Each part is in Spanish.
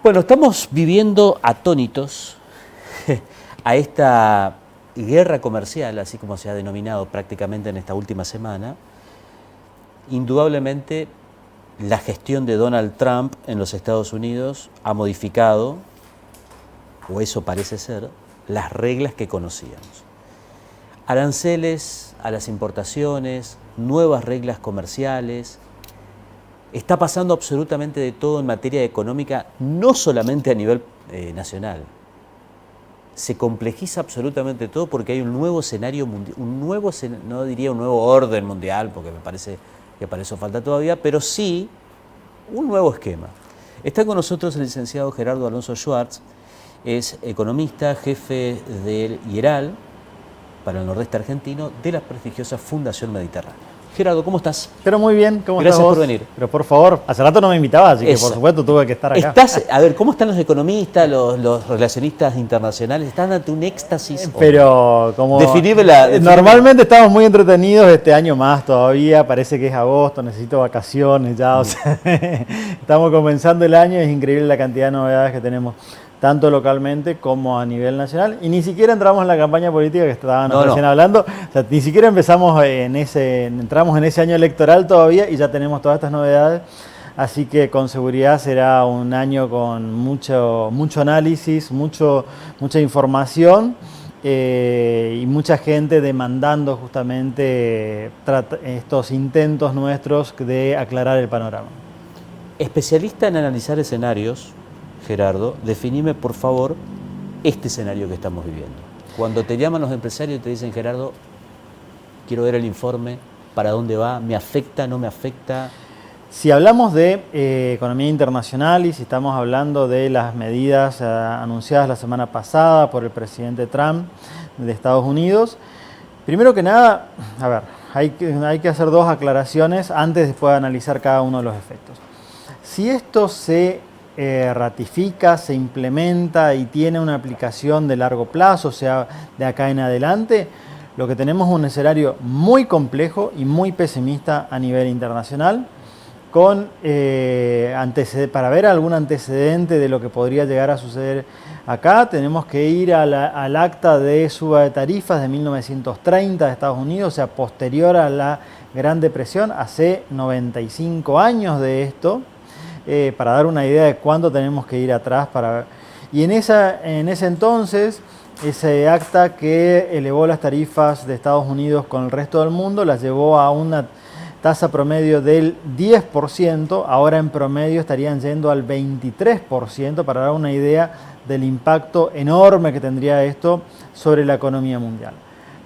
Bueno, estamos viviendo atónitos a esta guerra comercial, así como se ha denominado prácticamente en esta última semana. Indudablemente, la gestión de Donald Trump en los Estados Unidos ha modificado, o eso parece ser, las reglas que conocíamos. Aranceles a las importaciones, nuevas reglas comerciales. Está pasando absolutamente de todo en materia económica, no solamente a nivel nacional. Se complejiza absolutamente todo porque hay un nuevo escenario mundial, no diría un nuevo orden mundial, porque me parece que para eso falta todavía, pero sí un nuevo esquema. Está con nosotros el licenciado Gerardo Alonso Schwartz, es economista, jefe del IERAL para el nordeste argentino de la prestigiosa Fundación Mediterránea. Gerardo, ¿cómo estás? Pero muy bien, ¿cómo estás vos? Gracias por venir. Pero por favor, hace rato no me invitabas, así que por supuesto tuve que estar acá. A ver, ¿cómo están los economistas, los relacionistas internacionales? ¿Están ante un éxtasis? Pero como Definime. Normalmente estamos muy entretenidos este año más todavía, parece que es agosto, necesito vacaciones ya, o sea, estamos comenzando el año, es increíble la cantidad de novedades que tenemos, tanto localmente como a nivel nacional, y ni siquiera entramos en la campaña política que estaban recién hablando, o sea, ni siquiera entramos en ese año electoral todavía y ya tenemos todas estas novedades, así que con seguridad será un año con mucho análisis, mucha información y mucha gente demandando justamente estos intentos nuestros de aclarar el panorama. Especialista en analizar escenarios, Gerardo, definime por favor este escenario que estamos viviendo. Cuando te llaman los empresarios y te dicen, Gerardo, quiero ver el informe, ¿para dónde va? ¿Me afecta? ¿No me afecta? Si hablamos de economía internacional y si estamos hablando de las medidas anunciadas la semana pasada por el presidente Trump de Estados Unidos, primero que nada, a ver, hay que hacer dos aclaraciones antes de poder analizar cada uno de los efectos. Si esto se ratifica, se implementa y tiene una aplicación de largo plazo, o sea, de acá en adelante, lo que tenemos es un escenario muy complejo y muy pesimista a nivel internacional, con para ver algún antecedente de lo que podría llegar a suceder acá, tenemos que ir al acta de suba de tarifas de 1930 de Estados Unidos, o sea, posterior a la Gran Depresión, hace 95 años de esto, para dar una idea de cuándo tenemos que ir atrás para ver. Y en ese entonces, ese acta que elevó las tarifas de Estados Unidos con el resto del mundo, las llevó a una tasa promedio del 10%, ahora en promedio estarían yendo al 23%, para dar una idea del impacto enorme que tendría esto sobre la economía mundial.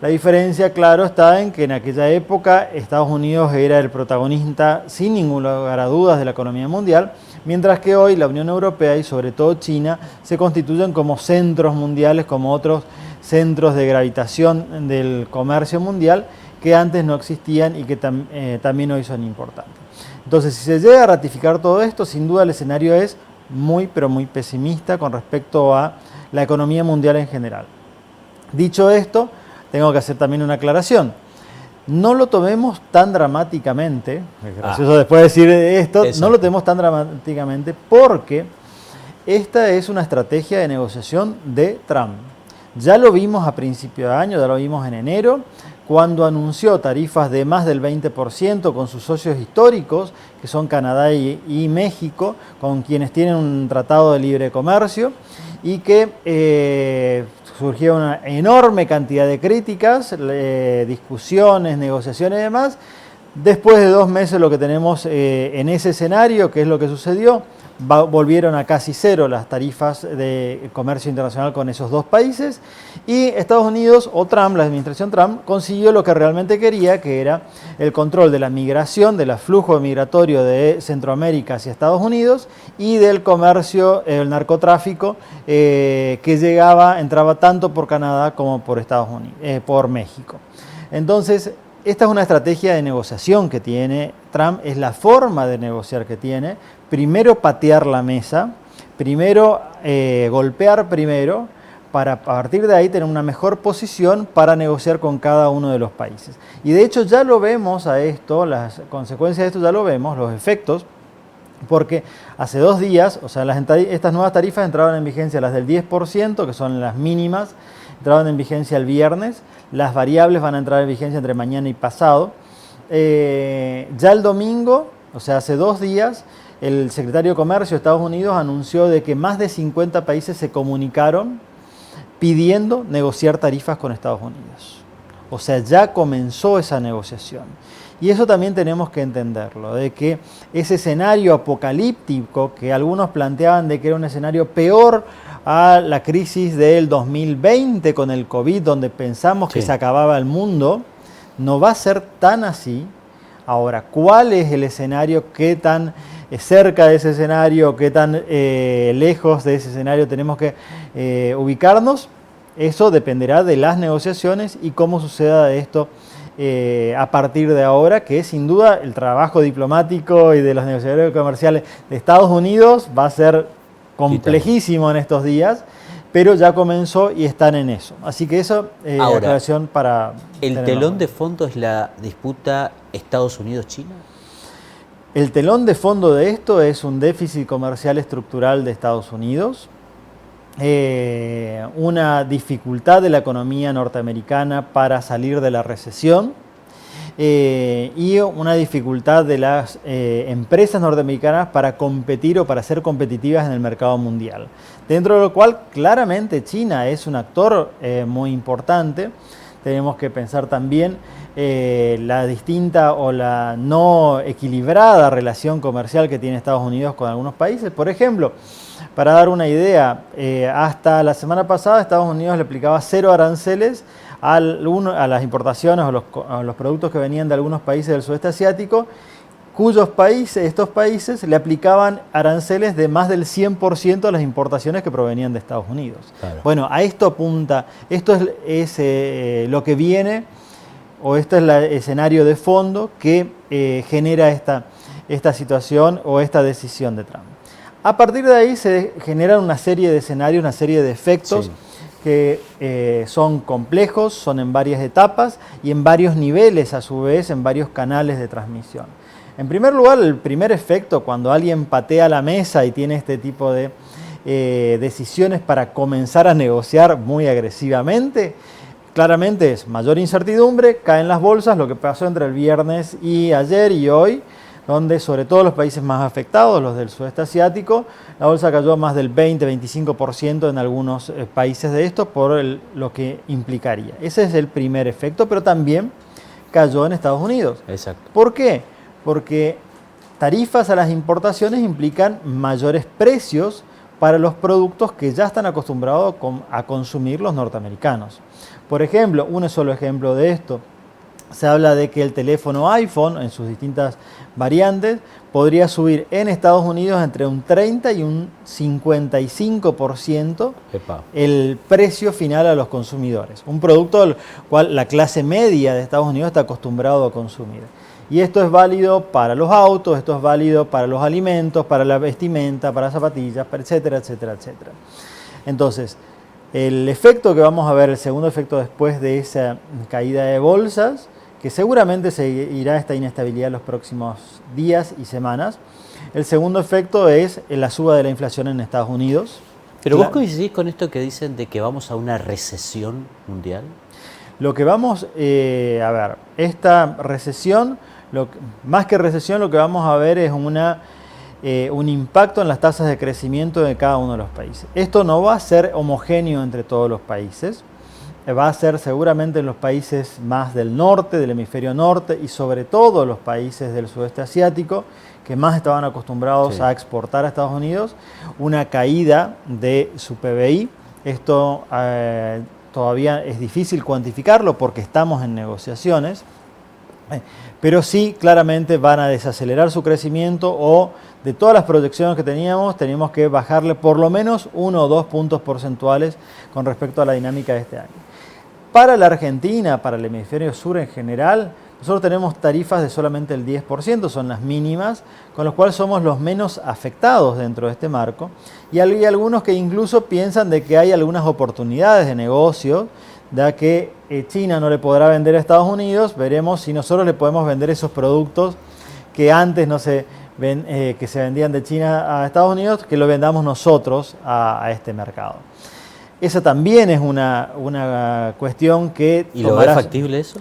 La diferencia, claro, está en que en aquella época Estados Unidos era el protagonista, sin ningún lugar a dudas, de la economía mundial, mientras que hoy la Unión Europea y sobre todo China se constituyen como centros mundiales, como otros centros de gravitación del comercio mundial que antes no existían y que también hoy son importantes. Entonces, si se llega a ratificar todo esto, sin duda el escenario es muy, pero muy pesimista con respecto a la economía mundial en general. Dicho esto, tengo que hacer también una aclaración. No lo tomemos tan dramáticamente, es gracioso después de decir esto, no lo tomemos tan dramáticamente porque esta es una estrategia de negociación de Trump. Ya lo vimos a principio de año, ya lo vimos en enero, cuando anunció tarifas de más del 20% con sus socios históricos, que son Canadá y México, con quienes tienen un tratado de libre comercio, y que surgió una enorme cantidad de críticas, discusiones, negociaciones y demás. Después de 2 meses lo que tenemos en ese escenario, ¿qué es lo que sucedió? Volvieron a casi cero las tarifas de comercio internacional con esos dos países y Estados Unidos o Trump, la administración Trump, consiguió lo que realmente quería, que era el control de la migración, del flujo migratorio de Centroamérica hacia Estados Unidos y del comercio, el narcotráfico que entraba tanto por Canadá como por por México. Entonces, esta es una estrategia de negociación que tiene Trump, es la forma de negociar que tiene. Primero patear la mesa, primero golpear primero, para a partir de ahí tener una mejor posición para negociar con cada uno de los países. Y de hecho ya lo vemos a esto, las consecuencias de esto ya lo vemos, los efectos. Porque hace 2 días, o sea, estas nuevas tarifas entraron en vigencia, las del 10%, que son las mínimas, entraron en vigencia el viernes, las variables van a entrar en vigencia entre mañana y pasado. Ya el domingo, o sea, hace 2 días, el secretario de Comercio de Estados Unidos anunció de que más de 50 países se comunicaron pidiendo negociar tarifas con Estados Unidos. O sea, ya comenzó esa negociación. Y eso también tenemos que entenderlo, de que ese escenario apocalíptico que algunos planteaban de que era un escenario peor a la crisis del 2020 con el COVID, donde pensamos que se acababa el mundo, no va a ser tan así. Ahora, ¿cuál es el escenario? ¿Qué tan cerca de ese escenario? ¿Qué tan lejos de ese escenario tenemos que ubicarnos? Eso dependerá de las negociaciones y cómo suceda esto a partir de ahora, que sin duda el trabajo diplomático y de los negociadores comerciales de Estados Unidos va a ser complejísimo en estos días, pero ya comenzó y están en eso. Así que eso es la aclaración para... ¿El telón de fondo es la disputa Estados Unidos-China? El telón de fondo de esto es un déficit comercial estructural de Estados Unidos, una dificultad de la economía norteamericana para salir de la recesión y una dificultad de las empresas norteamericanas para competir o para ser competitivas en el mercado mundial. Dentro de lo cual, claramente, China es un actor muy importante. Tenemos que pensar también la distinta o la no equilibrada relación comercial que tiene Estados Unidos con algunos países. Por ejemplo, para dar una idea, hasta la semana pasada Estados Unidos le aplicaba 0 aranceles a las importaciones o a los productos que venían de algunos países del sudeste asiático, estos países le aplicaban aranceles de más del 100% a las importaciones que provenían de Estados Unidos. Claro. Bueno, a esto apunta, esto es lo que viene, o este es el escenario de fondo que genera esta situación o esta decisión de Trump. A partir de ahí se generan una serie de escenarios, una serie de efectos que son complejos, son en varias etapas y en varios niveles, a su vez, en varios canales de transmisión. En primer lugar, el primer efecto, cuando alguien patea la mesa y tiene este tipo de decisiones para comenzar a negociar muy agresivamente, claramente es mayor incertidumbre, caen las bolsas, lo que pasó entre el viernes y ayer y hoy, donde sobre todo los países más afectados, los del sudeste asiático, la bolsa cayó más del 20-25% en algunos países de estos por lo que implicaría. Ese es el primer efecto, pero también cayó en Estados Unidos. Exacto. ¿Por qué? Porque tarifas a las importaciones implican mayores precios para los productos que ya están acostumbrados a consumir los norteamericanos. Por ejemplo, un solo ejemplo de esto, se habla de que el teléfono iPhone, en sus distintas variantes, podría subir en Estados Unidos entre un 30 y un 55% el precio final a los consumidores. Un producto al cual la clase media de Estados Unidos está acostumbrado a consumir. Y esto es válido para los autos, esto es válido para los alimentos, para la vestimenta, para zapatillas, etcétera, etcétera, etcétera. Entonces, el efecto que vamos a ver, el segundo efecto después de esa caída de bolsas, que seguramente seguirá esta inestabilidad en los próximos días y semanas. El segundo efecto es la suba de la inflación en Estados Unidos. ¿Pero vos coincidís con esto que dicen de que vamos a una recesión mundial? Lo que vamos a ver, esta recesión, más que recesión, lo que vamos a ver es un impacto en las tasas de crecimiento de cada uno de los países. Esto no va a ser homogéneo entre todos los países. Va a ser seguramente en los países más del norte, del hemisferio norte y sobre todo los países del sudeste asiático que más estaban acostumbrados a exportar a Estados Unidos, una caída de su PBI. Esto todavía es difícil cuantificarlo porque estamos en negociaciones, pero sí claramente van a desacelerar su crecimiento o de todas las proyecciones que teníamos que bajarle por lo menos 1 o 2 puntos porcentuales con respecto a la dinámica de este año. Para la Argentina, para el hemisferio sur en general, nosotros tenemos tarifas de solamente el 10%, son las mínimas, con lo cual somos los menos afectados dentro de este marco. Y hay algunos que incluso piensan de que hay algunas oportunidades de negocio, ya que China no le podrá vender a Estados Unidos, veremos si nosotros le podemos vender esos productos que antes no se que se vendían de China a Estados Unidos, que lo vendamos nosotros a este mercado. Esa también es una cuestión que... ¿Y lo ves factible eso?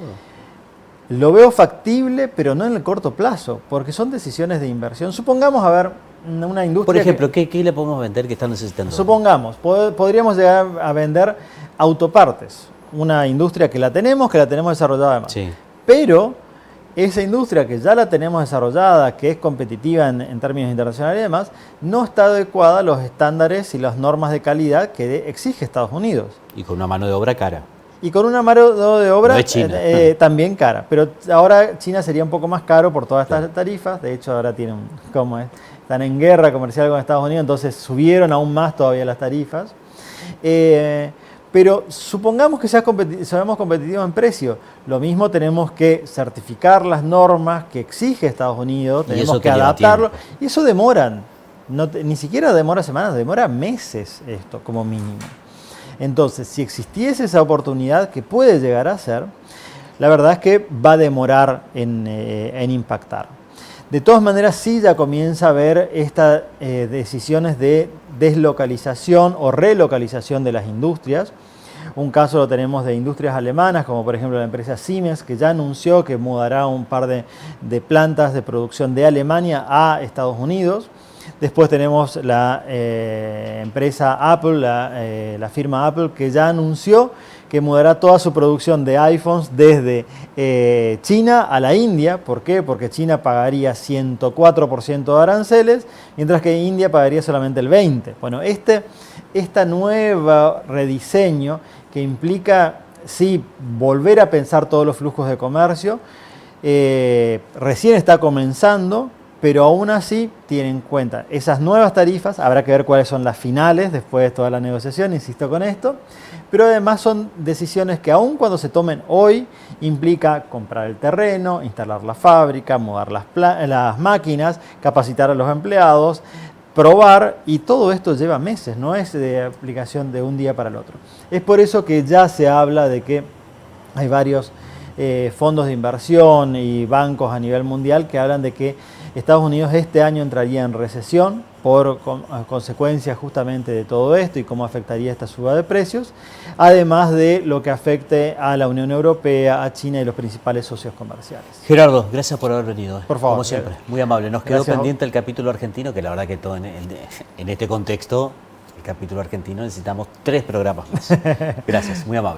Lo veo factible, pero no en el corto plazo, porque son decisiones de inversión. Supongamos, a ver, una industria... Por ejemplo, ¿qué le podemos vender que están necesitando? Supongamos, podríamos llegar a vender autopartes, una industria que la tenemos desarrollada además. Sí. Pero esa industria que ya la tenemos desarrollada, que es competitiva en términos internacionales y demás, no está adecuada a los estándares y las normas de calidad que exige Estados Unidos. Y con una mano de obra cara. Y con una mano de obra no es China. También cara. Pero ahora China sería un poco más caro por todas estas tarifas. De hecho, ahora están en guerra comercial con Estados Unidos, entonces subieron aún más todavía las tarifas. Pero supongamos que seamos competitivos en precio. Lo mismo tenemos que certificar las normas que exige Estados Unidos, tenemos que adaptarlo. Y eso demoran. Ni siquiera demora semanas, demora meses esto como mínimo. Entonces, si existiese esa oportunidad, que puede llegar a ser, la verdad es que va a demorar en impactar. De todas maneras, sí ya comienza a haber estas decisiones de deslocalización o relocalización de las industrias. Un caso lo tenemos de industrias alemanas, como por ejemplo la empresa Siemens, que ya anunció que mudará un par de plantas de producción de Alemania a Estados Unidos. Después tenemos la empresa Apple, la firma Apple, que ya anunció que mudará toda su producción de iPhones desde China a la India. ¿Por qué? Porque China pagaría 104% de aranceles, mientras que India pagaría solamente el 20%. Bueno, este nuevo rediseño que implica, sí, volver a pensar todos los flujos de comercio, recién está comenzando. Pero aún así tienen en cuenta esas nuevas tarifas, habrá que ver cuáles son las finales después de toda la negociación, insisto con esto, pero además son decisiones que aún cuando se tomen hoy implica comprar el terreno, instalar la fábrica, mudar las máquinas, capacitar a los empleados, probar, y todo esto lleva meses, no es de aplicación de un día para el otro. Es por eso que ya se habla de que hay varios fondos de inversión y bancos a nivel mundial que hablan de que Estados Unidos este año entraría en recesión por consecuencia justamente de todo esto y cómo afectaría esta suba de precios, además de lo que afecte a la Unión Europea, a China y los principales socios comerciales. Gerardo, gracias por haber venido. Por favor. Como siempre, muy amable. Nos quedó Gracias. pendiente el capítulo argentino, que la verdad que todo en este contexto, el capítulo argentino, necesitamos 3 programas más. Gracias, muy amable.